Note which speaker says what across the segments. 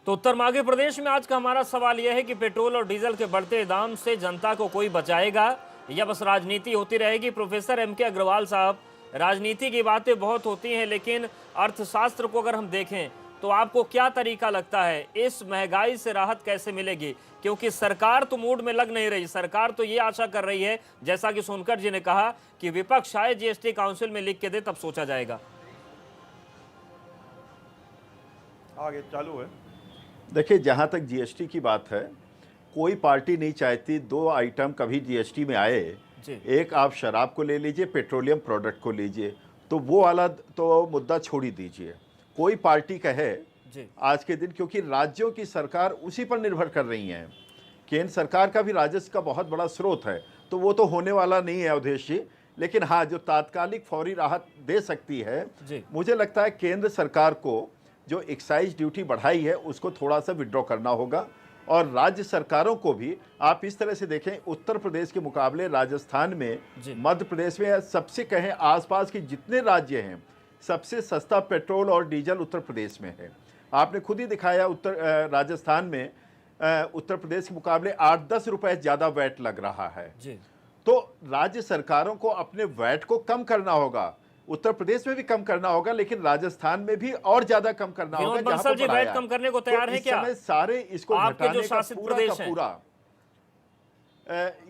Speaker 1: तो उत्तर मध्य प्रदेश में आज का हमारा सवाल यह है कि पेट्रोल और डीजल के बढ़ते दाम से जनता को कोई बचाएगा या बस राजनीति होती रहेगी। प्रोफेसर एम के अग्रवाल साहब, राजनीति की बातें बहुत होती हैं, लेकिन अर्थशास्त्र को अगर हम देखें तो आपको क्या तरीका लगता है, इस महंगाई से राहत कैसे मिलेगी? क्योंकि सरकार तो मूड में लग नहीं रही। सरकार तो ये आशा कर रही है, जैसा कि सोनकर जी ने कहा, कि विपक्ष शायद जीएसटी काउंसिल में लिख के दे, तब सोचा जाएगा।
Speaker 2: आगे चालू है।
Speaker 3: देखिए, जहाँ तक जीएसटी की बात है, कोई पार्टी नहीं चाहती दो आइटम कभी जीएसटी में आए। एक आप शराब को ले लीजिए, पेट्रोलियम प्रोडक्ट को लीजिए, तो वो वाला तो मुद्दा छोड़ ही दीजिए। कोई पार्टी कहे आज के दिन, क्योंकि राज्यों की सरकार उसी पर निर्भर कर रही हैं। केंद्र सरकार का भी राजस्व का बहुत बड़ा स्रोत है, तो वो तो होने वाला नहीं है अवधेश जी। लेकिन हाँ, जो तात्कालिक फौरी राहत दे सकती है, मुझे लगता है केंद्र सरकार को जो एक्साइज ड्यूटी बढ़ाई है उसको थोड़ा सा विड्रॉ करना होगा। और राज्य सरकारों को भी आप इस तरह से देखें, उत्तर प्रदेश के मुकाबले राजस्थान में, मध्य प्रदेश में, सबसे कहें आसपास के जितने राज्य हैं, सबसे सस्ता पेट्रोल और डीजल उत्तर प्रदेश में है। आपने खुद ही दिखाया, राजस्थान में उत्तर प्रदेश के मुकाबले 8-10 रुपए ज़्यादा वैट लग रहा है। तो राज्य सरकारों को अपने वैट को कम करना होगा। उत्तर प्रदेश में भी कम करना होगा, लेकिन राजस्थान में भी और ज्यादा कम करना होगा।
Speaker 1: बंसल जी वैट कम करने को तैयार है क्या?
Speaker 3: सारे इसको घटाने का पूरा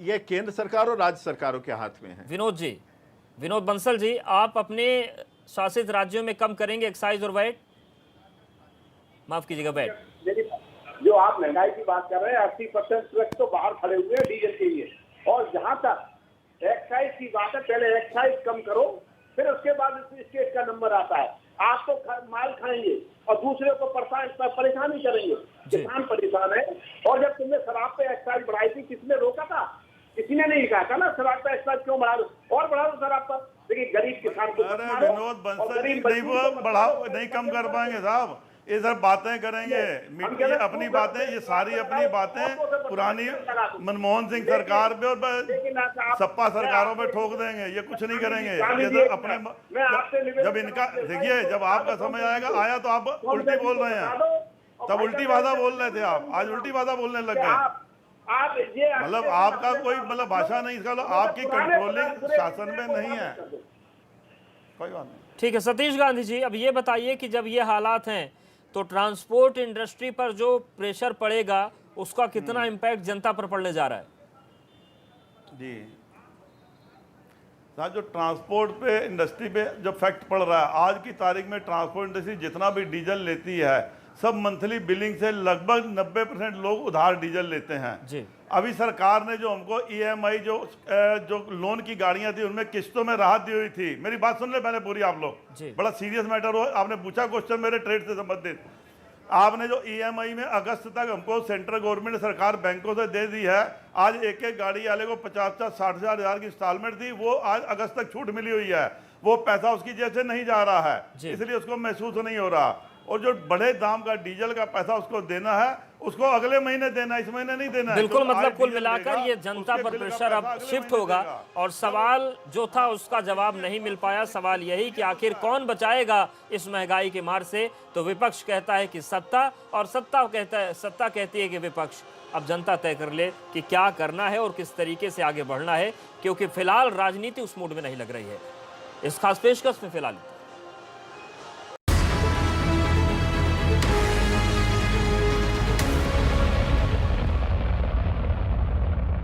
Speaker 3: ये केंद्र सरकार और राज्य सरकारों के हाथ में है।
Speaker 1: विनोद बंसल जी, आप अपने शासित राज्यों में कम करेंगे एक्साइज और वैट? माफ कीजिएगा, वैट।
Speaker 4: जो आप महंगाई की बात कर रहे हैं, 80% ट्रक तो बाहर खड़े हुए हैं डीजल के लिए। और जहां तक एक्साइज की बात है, पहले एक्साइज कम करो, फिर उसके बाद स्टेट का नंबर आता है। आप तो माल खाएंगे और दूसरे को परेशान ही करेंगे। किसान परेशान है। और जब तुमने शराब पे एक्साइज बढ़ाई थी, किसने रोका था? किसी ने नहीं कहा था ना शराब पे एक्साइज क्यों बढ़ा दो, और बढ़ा दो शराब पर। देखिए, गरीब किसान को
Speaker 2: विनोद बंसल नहीं, वो बढ़ाओ नहीं कम कर पाएंगे साहब। ये सब बातें करेंगे, मीडिया अपनी बातें, ये सारी अपनी बातें पुरानी मनमोहन सिंह सरकार पे और सपा सरकारों पे ठोक देंगे। ये कुछ नहीं करेंगे। ये तो अपने जब इनका देखिए, जब आपका समय आएगा, आया तो आप उल्टी बोल रहे हैं, तब उल्टी भाषा बोल रहे थे आप, आज उल्टी भाषा बोलने लग गए। मतलब आपका कोई मतलब भाषा नहीं, इसका आपकी कंट्रोलिंग शासन में नहीं है। कोई बात नहीं,
Speaker 1: ठीक है। सतीश गांधी जी, अब ये बताइए कि जब ये हालात हैं तो ट्रांसपोर्ट इंडस्ट्री पर जो प्रेशर पड़ेगा, उसका कितना इम्पैक्ट जनता पर पड़ने जा रहा है?
Speaker 2: जी साहब, जो ट्रांसपोर्ट पे इंडस्ट्री पे जो फैक्ट पड़ रहा है, आज की तारीख में ट्रांसपोर्ट इंडस्ट्री जितना भी डीजल लेती है, सब मंथली बिलिंग से लगभग 90% लोग उधार डीजल लेते हैं जी। अभी सरकार ने जो हमको ईएमआई जो लोन की गाड़ियां थी, उनमें किस्तों में राहत दी हुई थी। मेरी बात सुन ले पहले पूरी आप लोग, बड़ा सीरियस मैटर हो। आपने पूछा क्वेश्चन मेरे ट्रेड से संबंधित। आपने जो ईएमआई में अगस्त तक हमको सेंट्रल गवर्नमेंट सरकार बैंकों से दे दी है। आज एक एक गाड़ी वाले को 50-60 हज़ार की इंस्टॉलमेंट थी, वो आज अगस्त तक छूट मिली हुई है। वो पैसा उसकी जेब से नहीं जा रहा है, इसलिए उसको महसूस नहीं हो रहा। और जो बड़े दाम का डीजल का पैसा उसको देना है, उसको अगले महीने देना, इस महीने नहीं देना।
Speaker 1: बिल्कुल, मतलब कुल मिलाकर ये जनता पर प्रेशर अब शिफ्ट होगा। और सवाल जो था उसका जवाब नहीं मिल पाया। सवाल यही कि आखिर कौन बचाएगा इस महंगाई के मार से? तो विपक्ष कहता है कि सत्ता, और सत्ता कहती है कि विपक्ष। अब जनता तय कर ले कि क्या करना है और किस तरीके से आगे बढ़ना है, क्योंकि फिलहाल राजनीति उस मूड में नहीं लग रही है। इस खास पेशकश में फिलहाल